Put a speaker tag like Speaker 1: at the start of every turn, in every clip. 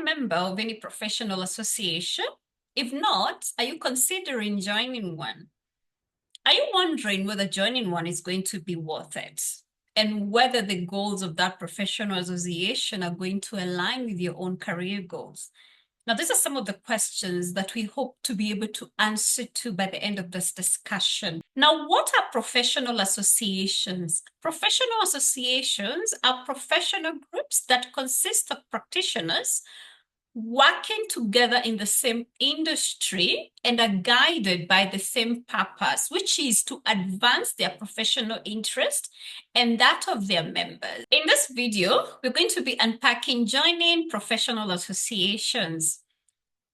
Speaker 1: a member of any professional association? If not, are you considering joining one? Are you wondering whether joining one is going to be worth it? And whether the goals of that professional association are going to align with your own career goals? Now, these are some of the questions that we hope to be able to answer to by the end of this discussion. Now, what are professional associations? Professional associations are professional groups that consist of practitioners working together in the same industry and are guided by the same purpose, which is to advance their professional interest and that of their members. In this video, we're going to be unpacking joining professional associations.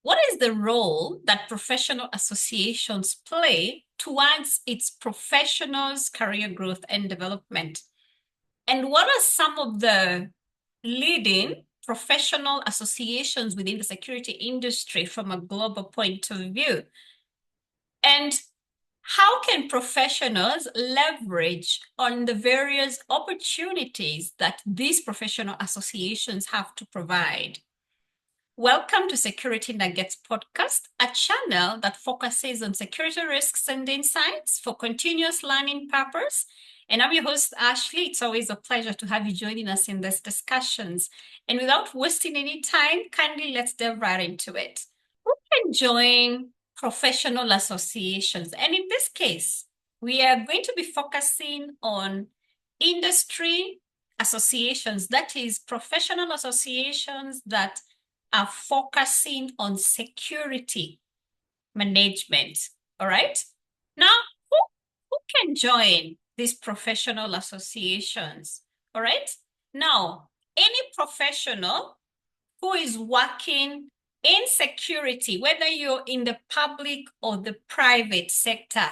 Speaker 1: What is the role that professional associations play towards its professionals' career growth and development? And what are some of the leading professional associations within the security industry from a global point of view? And how can professionals leverage on the various opportunities that these professional associations have to provide? Welcome to Security Nuggets Podcast, a channel that focuses on security risks and insights for continuous learning purpose. And I'm your host, Ashley. It's always a pleasure to have you joining us in these discussions. And without wasting any time, kindly let's delve right into it. Who can join professional associations? And in this case, we are going to be focusing on industry associations, that is, professional associations that are focusing on security management. All right. Now, who can join these professional associations? All right. Now, any professional who is working in security, whether you're in the public or the private sector,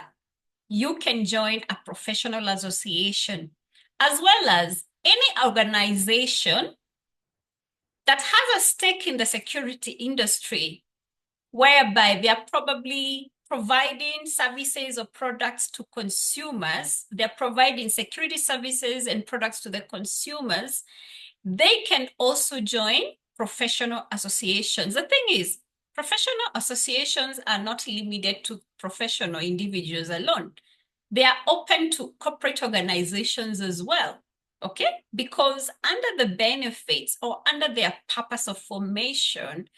Speaker 1: you can join a professional association, as well as any organization that has a stake in the security industry, whereby they are probably providing services or products to consumers. They're providing security services and products to the consumers. They can also join professional associations. The thing is, professional associations are not limited to professional individuals alone. They are open to corporate organizations as well. Okay, because under the benefits or under their purpose of formation,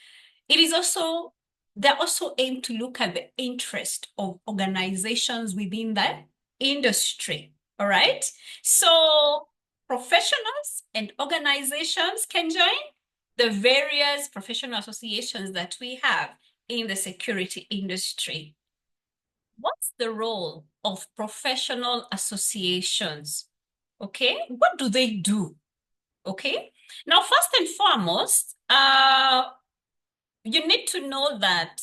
Speaker 1: they're also aimed to look at the interest of organizations within that industry. All right. So professionals and organizations can join the various professional associations that we have in the security industry. What's the role of professional associations? Okay, what do they do? Okay, now first and foremost, you need to know that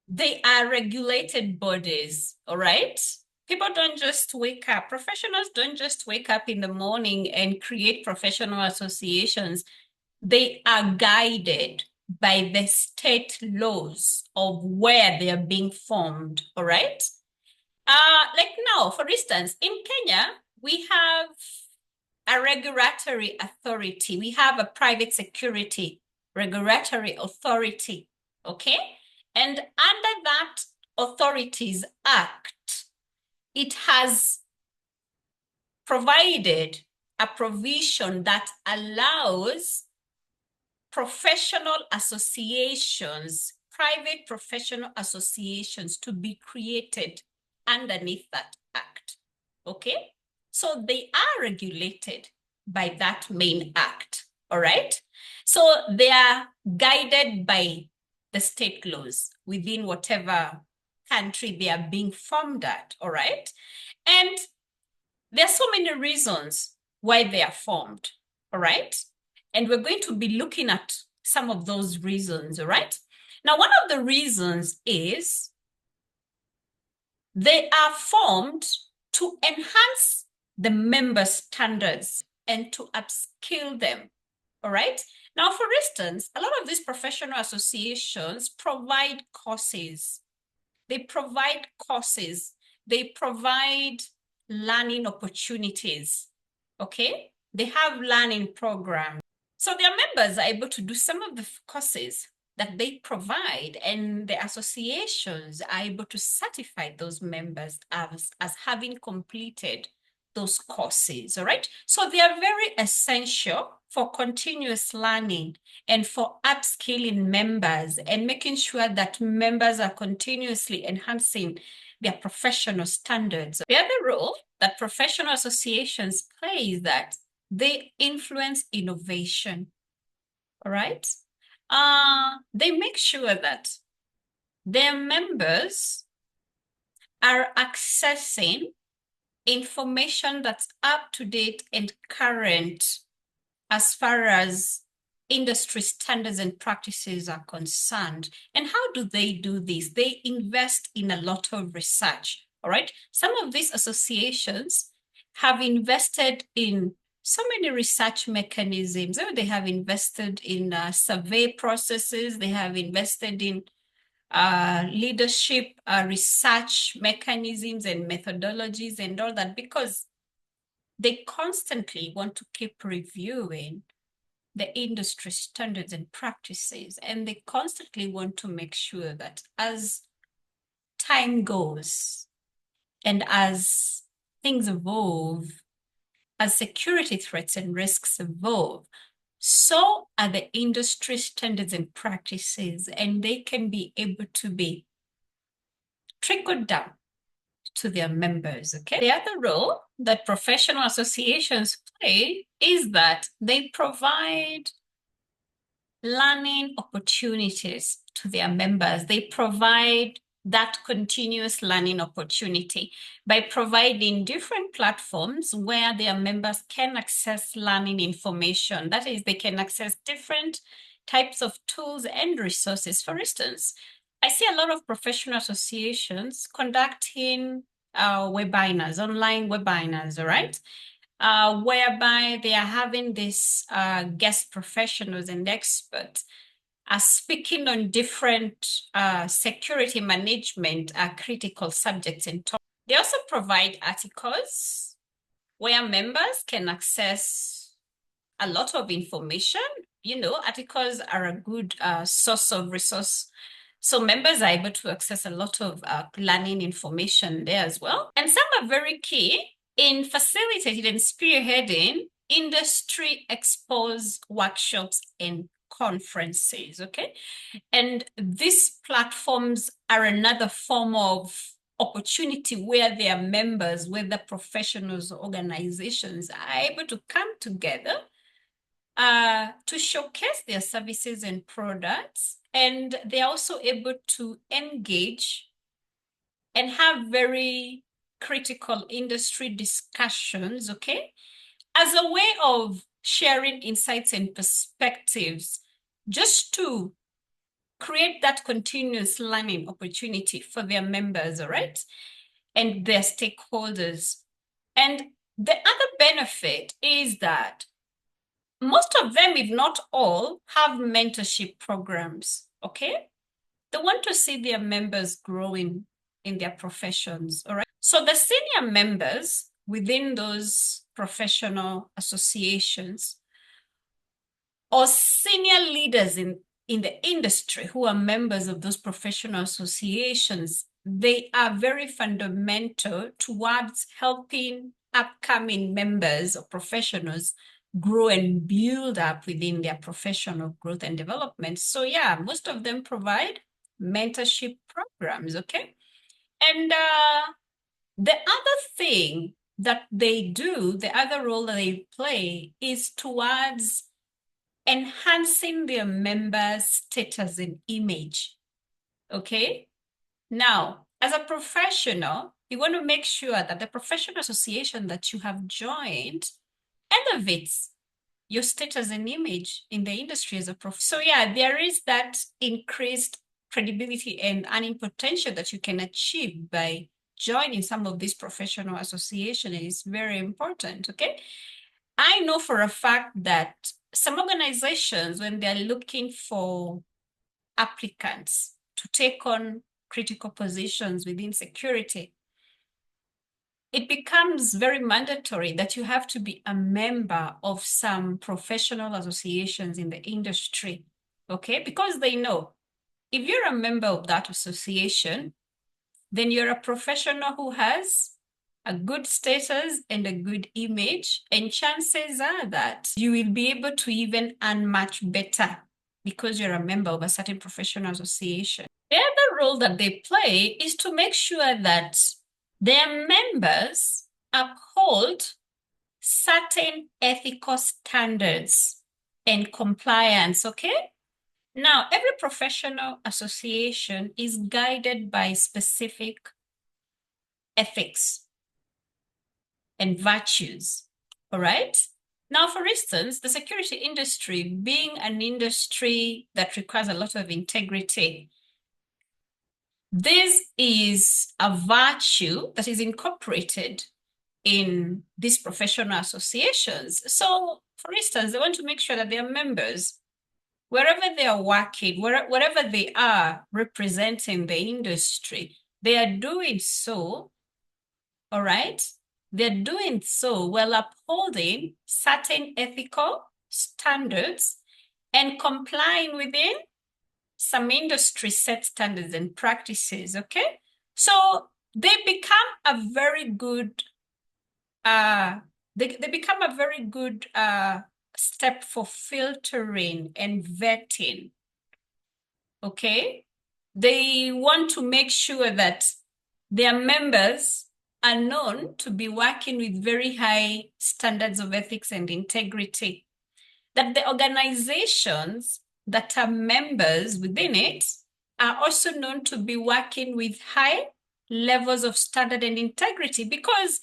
Speaker 1: they are regulated bodies, all right? People don't just wake up, professionals don't just wake up in the morning and create professional associations. They are guided by the state laws of where they are being formed, all right? Like now, for instance, in Kenya, we have a regulatory authority. We have a private security regulatory authority, okay? And under that Authorities Act, it has provided a provision that allows professional associations, private professional associations to be created underneath that act, okay? So they are regulated by that main act, all right? So they are guided by the state laws within whatever country they are being formed at, all right? And there are so many reasons why they are formed, all right? And we're going to be looking at some of those reasons, all right? Now, one of the reasons is they are formed to enhance the member standards and to upskill them, all right? Now, for instance, a lot of these professional associations provide courses. They provide courses. They provide learning opportunities, okay? They have learning programs. So their members are able to do some of the courses that they provide, and the associations are able to certify those members as having completed those courses, all right? So they are very essential for continuous learning and for upskilling members and making sure that members are continuously enhancing their professional standards. The other role that professional associations play is that they influence innovation, all right? They make sure that their members are accessing information that's up to date and current as far as industry standards and practices are concerned. And how do they do this? They invest in a lot of research, all right? Some of these associations have invested in so many research mechanisms. They have invested in survey processes. They have invested in leadership research mechanisms and methodologies and all that, because they constantly want to keep reviewing the industry standards and practices, and they constantly want to make sure that as time goes and as things evolve, as security threats and risks evolve, so are the industry standards and practices, and they can be able to be trickled down to their members, okay? The other role that professional associations play is that they provide learning opportunities to their members. They provide that continuous learning opportunity by providing different platforms where their members can access learning information. That is, they can access different types of tools and resources. For instance, I see a lot of professional associations conducting webinars, online webinars, all right? Whereby they are having these guest professionals and experts speaking on different security management critical subjects and topics. They also provide articles where members can access a lot of information. You know, articles are a good source of resource. So members are able to access a lot of learning information there as well. And some are very key in facilitating and spearheading industry exposed workshops and conferences, okay? And these platforms are another form of opportunity where their members, whether professionals or organizations, are able to come together to showcase their services and products. And they're also able to engage and have very critical industry discussions, okay, as a way of sharing insights and perspectives, just to create that continuous learning opportunity for their members, all right, and their stakeholders. And the other benefit is that most of them, if not all, have mentorship programs, okay? They want to see their members growing in their professions, all right? So the senior members within those professional associations or senior leaders in the industry who are members of those professional associations, they are very fundamental towards helping upcoming members or professionals grow and build up within their professional growth and development. So yeah, most of them provide mentorship programs, okay? And the other thing that they do, the other role that they play is towards enhancing their members' status and image, okay? Now, as a professional, you want to make sure that the professional association that you have joined elevates your status and image in the industry as a professional. So yeah, there is that increased credibility and earning potential that you can achieve by joining some of these professional associations. It's very important, okay? I know for a fact that some organizations, when they're looking for applicants to take on critical positions within security, it becomes very mandatory that you have to be a member of some professional associations in the industry, okay? Because they know if you're a member of that association, then you're a professional who has a good status and a good image, and chances are that you will be able to even earn much better because you're a member of a certain professional association. The other role that they play is to make sure that their members uphold certain ethical standards and compliance, okay? Now, every professional association is guided by specific ethics and virtues, all right? Now, for instance, the security industry being an industry that requires a lot of integrity, this is a virtue that is incorporated in these professional associations. So, for instance, they want to make sure that their members, wherever they are working, wherever they are representing the industry, they are doing so, all right? They're doing so while upholding certain ethical standards and complying within some industry set standards and practices, okay? So they become a very good they become a very good step for filtering and vetting, okay? They want to make sure that their members are known to be working with very high standards of ethics and integrity, that the organizations that are members within it are also known to be working with high levels of standard and integrity, because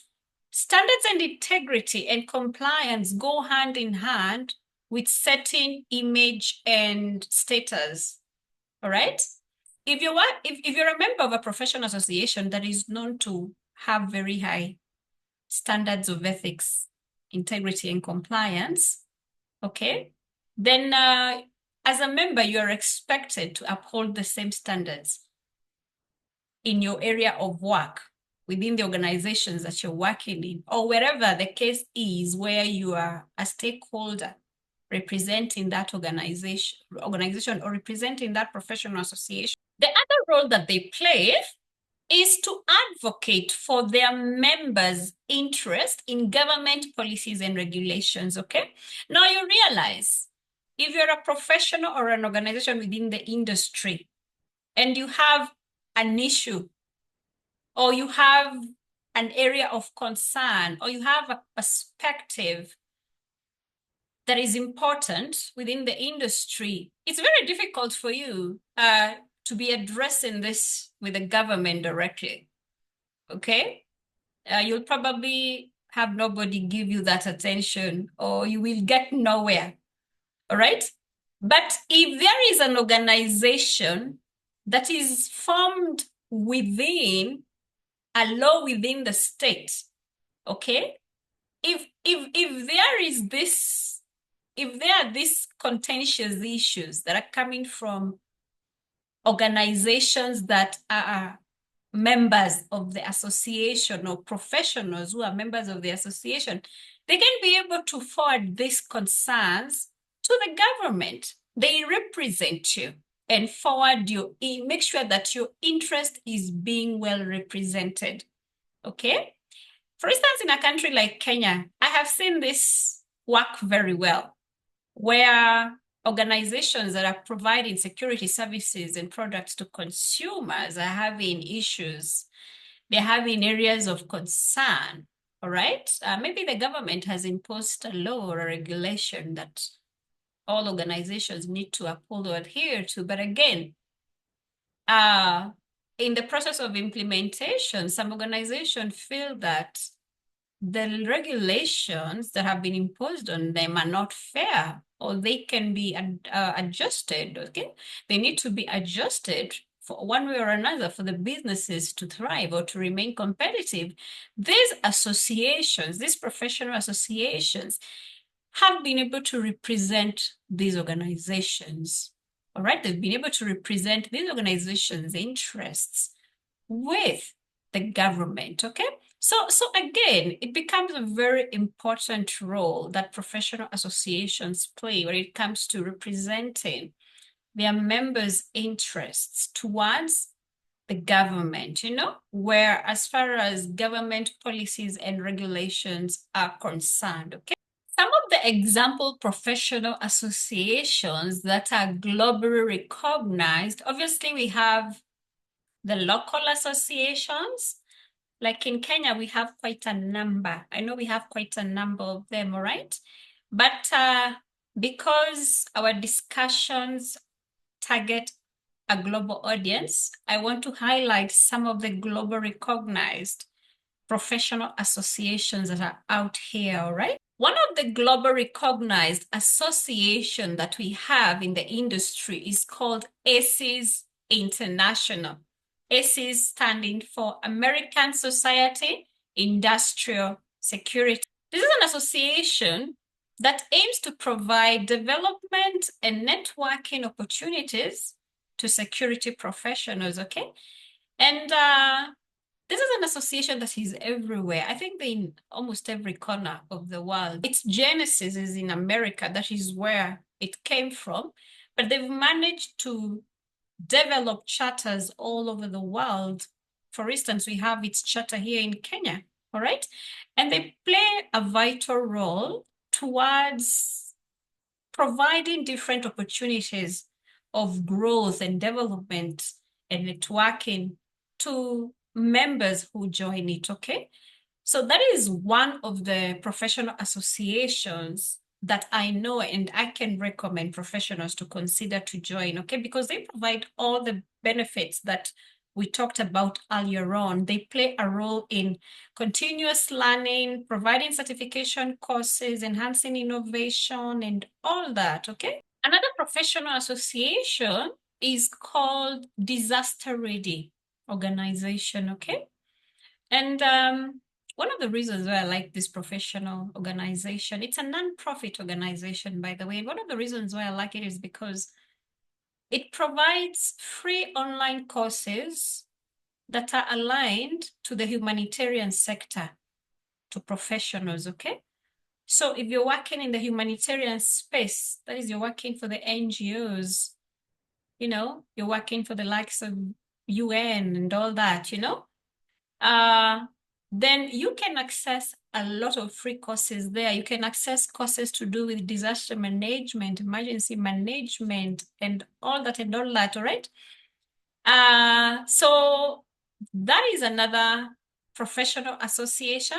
Speaker 1: standards and integrity and compliance go hand in hand with setting image and status, all right? If you're a member of a professional association that is known to have very high standards of ethics, integrity, and compliance, okay, then as a member, you're expected to uphold the same standards in your area of work, within the organizations that you're working in, or wherever the case is where you are a stakeholder representing that organization or representing that professional association. The other role that they play is to advocate for their members' interest in government policies and regulations, okay? Now you realize, if you're a professional or an organization within the industry and you have an issue, or you have an area of concern, or you have a perspective that is important within the industry, it's very difficult for you to be addressing this with the government directly, okay? You'll probably have nobody give you that attention, or you will get nowhere, all right? But if there is an organization that is formed within a law within the state, okay? If there are these contentious issues that are coming from organizations that are members of the association, or professionals who are members of the association, they can be able to forward these concerns to the government. They represent you and forward you, make sure that your interest is being well represented, okay? For instance, in a country like Kenya, I have seen this work very well, where organizations that are providing security services and products to consumers are having issues. They're having areas of concern, all right? Maybe the government has imposed a law or a regulation that all organizations need to uphold or adhere to. But again, in the process of implementation, some organizations feel that the regulations that have been imposed on them are not fair, or they can be adjusted, okay? They need to be adjusted for one way or another for the businesses to thrive or to remain competitive. These associations, these professional associations, have been able to represent these organizations, all right? They've been able to represent these organizations' interests with the government, okay? So again, it becomes a very important role that professional associations play when it comes to representing their members' interests towards the government, where as far as government policies and regulations are concerned, okay? Some of the example professional associations that are globally recognized, obviously we have the local associations. Like in Kenya, we have quite a number. I know we have quite a number of them, all right? But because our discussions target a global audience, I want to highlight some of the global recognized professional associations that are out here, all right? One of the global recognized association that we have in the industry is called ASIS International. ASIS standing for American Society Industrial Security. This is an association that aims to provide development and networking opportunities to security professionals, okay? And this is an association that is everywhere. I think they're in almost every corner of the world. Its genesis is in America. That is where it came from. But they've managed to develop charters all over the world. For instance, we have its charter here in Kenya, all right? And they play a vital role towards providing different opportunities of growth and development and networking to members who join it, okay? So that is one of the professional associations that I know and I can recommend professionals to consider to join, okay? Because they provide all the benefits that we talked about earlier on. They play a role in continuous learning, providing certification courses, enhancing innovation, and all that, okay? Another professional association is called Disaster Ready Organization, okay? And one of the reasons why I like this professional organization, it's a non-profit organization, by the way. And one of the reasons why I like it is because it provides free online courses that are aligned to the humanitarian sector, to professionals, okay? So if you're working in the humanitarian space, that is, you're working for the NGOs, you're working for the likes of UN and all that, then you can access a lot of free courses there. You can access courses to do with disaster management, emergency management, and all that, all right? So that is another professional association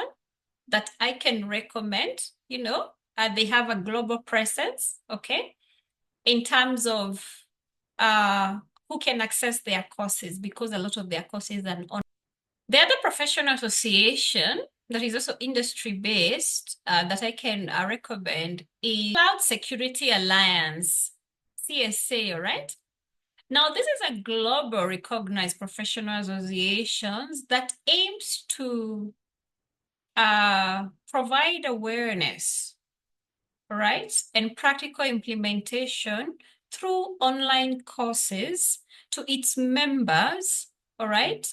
Speaker 1: that I can recommend, they have a global presence, okay, in terms of who can access their courses, because a lot of their courses are on. The other professional association that is also industry-based that I can recommend is Cloud Security Alliance, CSA, all right? Now, this is a global recognized professional association that aims to provide awareness, right, and practical implementation through online courses to its members, all right,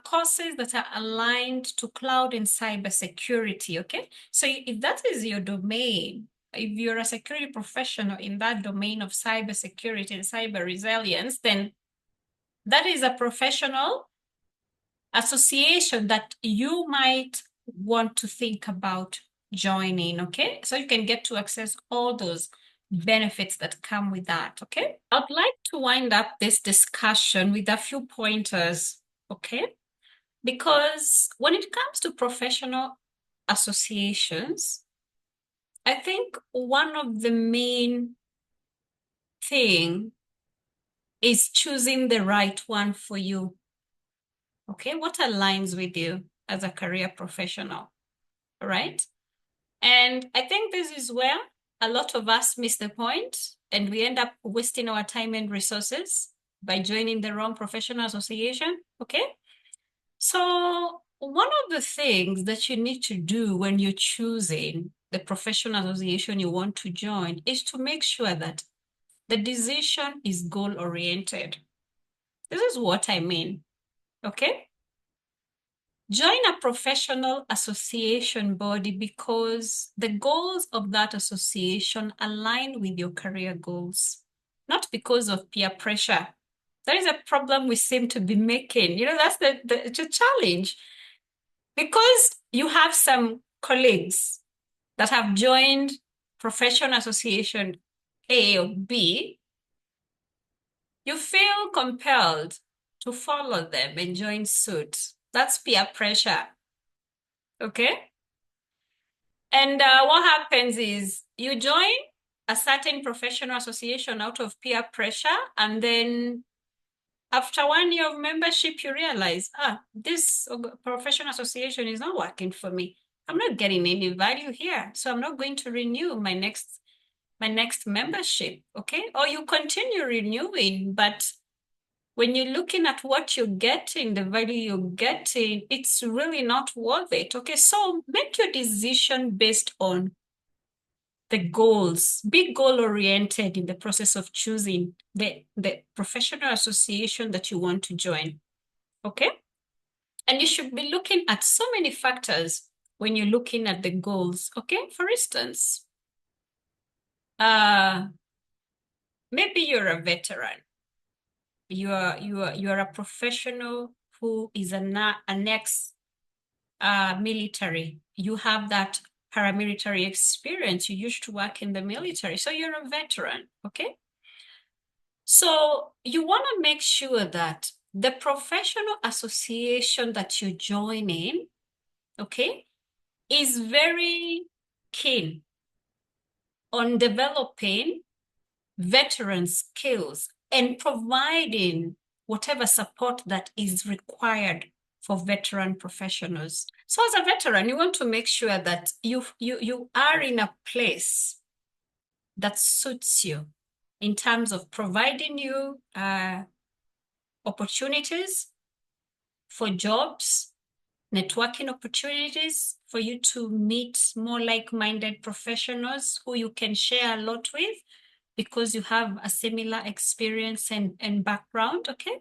Speaker 1: courses that are aligned to cloud and cybersecurity, okay? So if that is your domain, if you're a security professional in that domain of cybersecurity and cyber resilience, then that is a professional association that you might want to think about joining, okay? So you can get to access all those benefits that come with that, okay? I'd like to wind up this discussion with a few pointers, okay? Because when it comes to professional associations, I think one of the main thing is choosing the right one for you, okay? What aligns with you as a career professional, right? And I think this is where a lot of us miss the point and we end up wasting our time and resources by joining the wrong professional association, okay? So one of the things that you need to do when you're choosing the professional association you want to join is to make sure that the decision is goal-oriented. This is what I mean, okay? Join a professional association body because the goals of that association align with your career goals, not because of peer pressure. That is a problem we seem to be making. That's the challenge. Because you have some colleagues that have joined professional association A or B, you feel compelled to follow them and join suit. That's peer pressure. Okay? And what happens is you join a certain professional association out of peer pressure, and then after 1 year of membership, you realize, this professional association is not working for me. I'm not getting any value here, so I'm not going to renew my next membership, okay? Or you continue renewing, but when you're looking at what you're getting, the value you're getting, it's really not worth it, okay? So make your decision based on the goals. Be goal-oriented in the process of choosing the professional association that you want to join, okay? And you should be looking at so many factors when you're looking at the goals, okay? For instance, maybe you're a veteran. You're a professional who is an ex-military. You have that paramilitary experience. You used to work in the military, so you're a veteran, okay? So you want to make sure that the professional association that you join in, okay, is very keen on developing veteran skills and providing whatever support that is required for veteran professionals. So as a veteran, you want to make sure that you are in a place that suits you in terms of providing you opportunities for jobs, networking opportunities for you to meet more like-minded professionals who you can share a lot with because you have a similar experience and background, okay?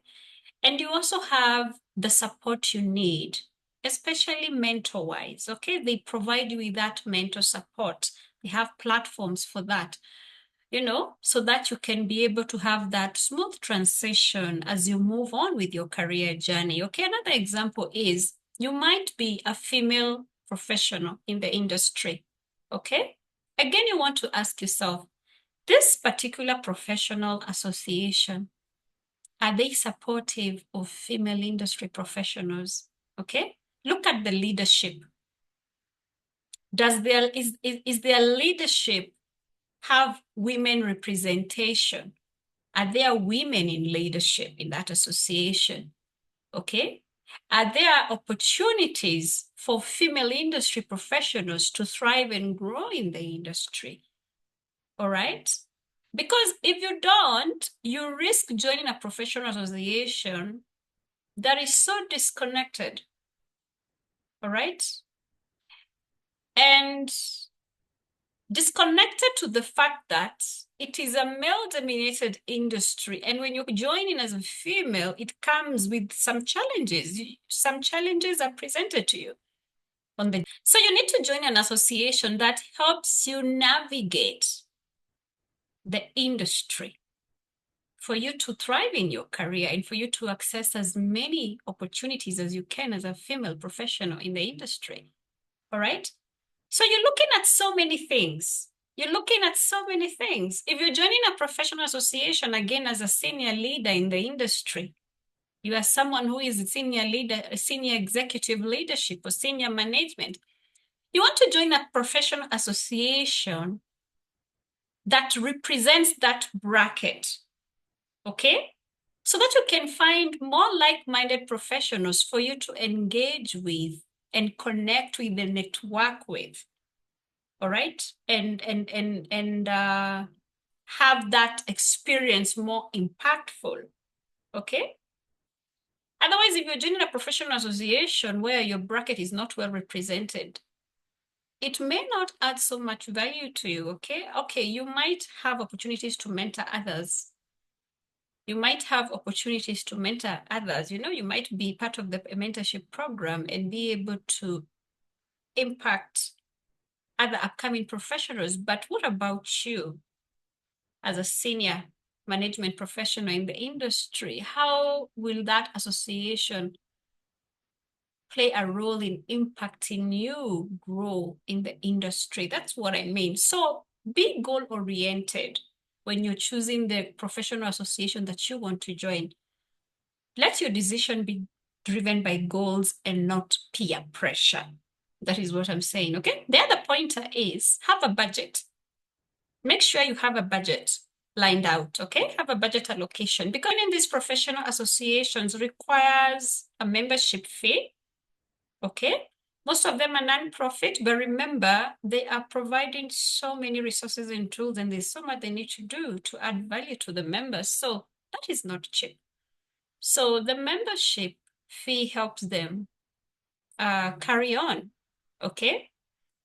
Speaker 1: And you also have the support you need, especially mentor-wise, okay? They provide you with that mentor support. They have platforms for that, so that you can be able to have that smooth transition as you move on with your career journey, okay? Another example is you might be a female professional in the industry, okay? Again, you want to ask yourself, this particular professional association, are they supportive of female industry professionals? Okay, look at the leadership. Is their leadership have women representation? Are there women in leadership in that association? Okay, are there opportunities for female industry professionals to thrive and grow in the industry? All right. Because if you don't, you risk joining a professional association that is so disconnected, all right? And disconnected to the fact that it is a male-dominated industry. And when you're joining as a female, it comes with some challenges. Some challenges are presented to you. So you need to join an association that helps you navigate the industry for you to thrive in your career and for you to access as many opportunities as you can as a female professional in the industry. All right? So you're looking at so many things. If you're joining a professional association, again, as a senior leader in the industry, you are someone who is a senior leader, a senior executive leadership or senior management. You want to join a professional association that represents that bracket, okay? So that you can find more like-minded professionals for you to engage with and connect with and network with, all right? And have that experience more impactful, okay? Otherwise, if you're joining a professional association where your bracket is not well represented, it may not add so much value to you, okay? Okay, you might have opportunities to mentor others, You might have opportunities to mentor others. You might be part of the mentorship program and be able to impact other upcoming professionals. But what about you as a senior management professional in the industry? How will that association play a role in impacting you grow in the industry? That's what I mean. So be goal-oriented when you're choosing the professional association that you want to join. Let your decision be driven by goals and not peer pressure. That is what I'm saying, okay? The other pointer is have a budget. Make sure you have a budget lined out, okay? Have a budget allocation, because in these professional associations requires a membership fee, okay? Most of them are non-profit, but remember, they are providing so many resources and tools, and there's so much they need to do to add value to the members. So that is not cheap. So the membership fee helps them carry on, okay?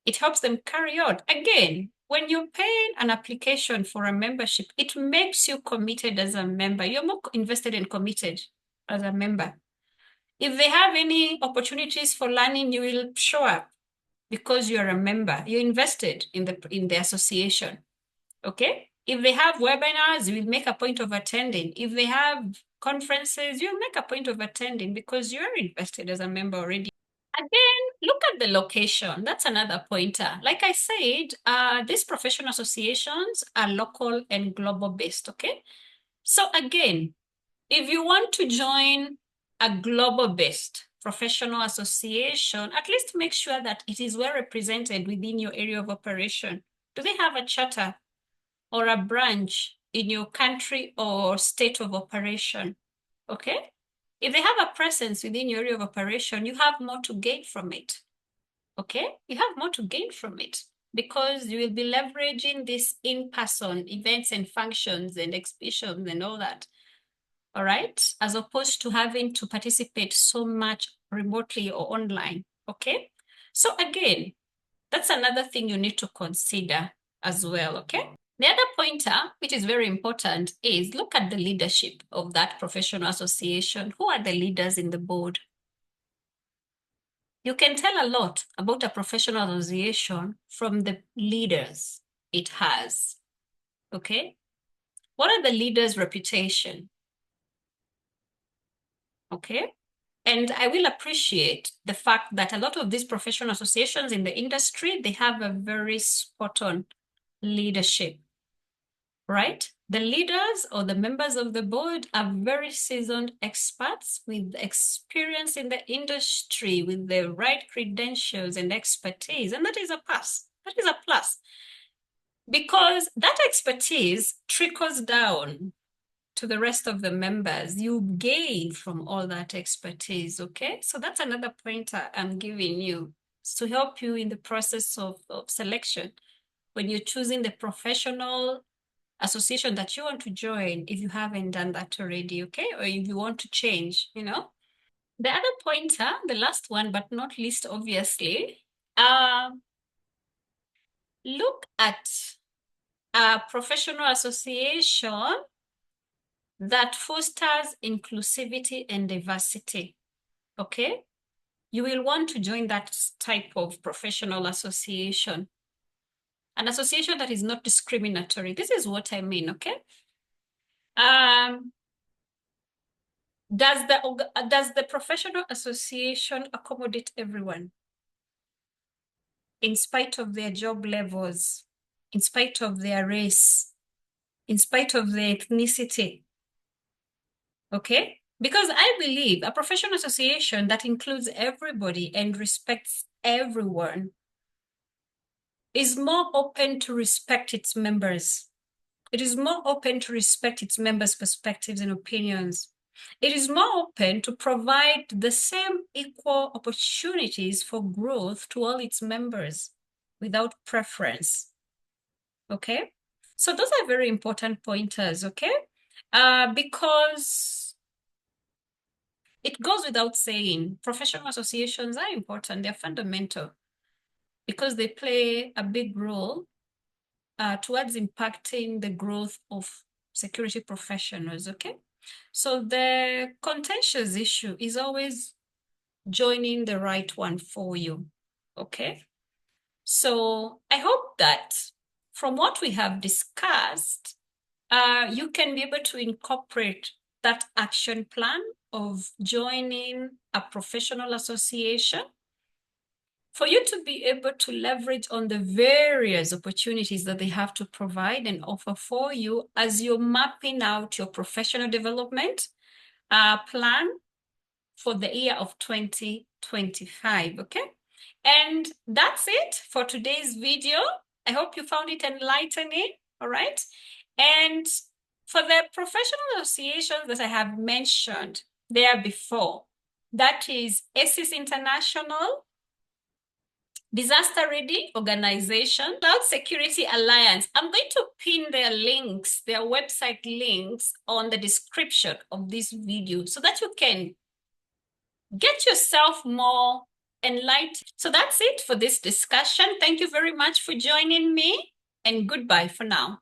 Speaker 1: It helps them carry on. Again, when you're paying an application for a membership, it makes you committed as a member. You're more invested and committed as a member. If they have any opportunities for learning, you will show up because you're a member. You're invested in the association, okay? If they have webinars, you will make a point of attending. If they have conferences, you'll make a point of attending because you're invested as a member already. Again, look at the location. That's another pointer. Like I said, these professional associations are local and global based, okay? So again, if you want to join a global based professional association, at least make sure that it is well represented within your area of operation. Do they have a charter or a branch in your country or state of operation? Okay? If they have a presence within your area of operation, you have more to gain from it. Okay? You have more to gain from it because you will be leveraging these in-person events and functions and exhibitions and all that. All right? As opposed to having to participate so much remotely or online. Okay? So again, that's another thing you need to consider as well. Okay? The other pointer, which is very important, is look at the leadership of that professional association. Who are the leaders in the board? You can tell a lot about a professional association from the leaders it has. Okay? What are the leaders' reputation? Okay? And I will appreciate the fact that a lot of these professional associations in the industry, they have a very spot on leadership. Right? The leaders or the members of the board are very seasoned experts with experience in the industry, with the right credentials and expertise. And that is a plus. That is a plus. Because that expertise trickles down to the rest of the members. You gain from all that expertise, okay? So that's another pointer I'm giving you to help you in the process of selection. When you're choosing the professional association that you want to join, if you haven't done that already, okay? Or if you want to change, The other pointer, the last one, but not least, obviously, look at a professional association that fosters inclusivity and diversity, okay? You will want to join that type of professional association. An association that is not discriminatory. This is what I mean, okay? Does the professional association accommodate everyone in spite of their job levels, in spite of their race, in spite of their ethnicity? Okay? Because I believe a professional association that includes everybody and respects everyone is more open to respect its members. It is more open to respect its members' perspectives and opinions. It is more open to provide the same equal opportunities for growth to all its members without preference. Okay? So those are very important pointers, okay? Because it goes without saying, professional associations are important. They're fundamental because they play a big role towards impacting the growth of security professionals, okay? So the contentious issue is always joining the right one for you, okay? So I hope that from what we have discussed, you can be able to incorporate that action plan of joining a professional association for you to be able to leverage on the various opportunities that they have to provide and offer for you as you're mapping out your professional development plan for the year of 2025, okay? And that's it for today's video. I hope you found it enlightening, all right? And for the professional associations that I have mentioned there before, that is ASIS International, Disaster Ready Organization, Cloud Security Alliance. I'm going to pin their links, their website links on the description of this video so that you can get yourself more enlightened. So that's it for this discussion. Thank you very much for joining me, and goodbye for now.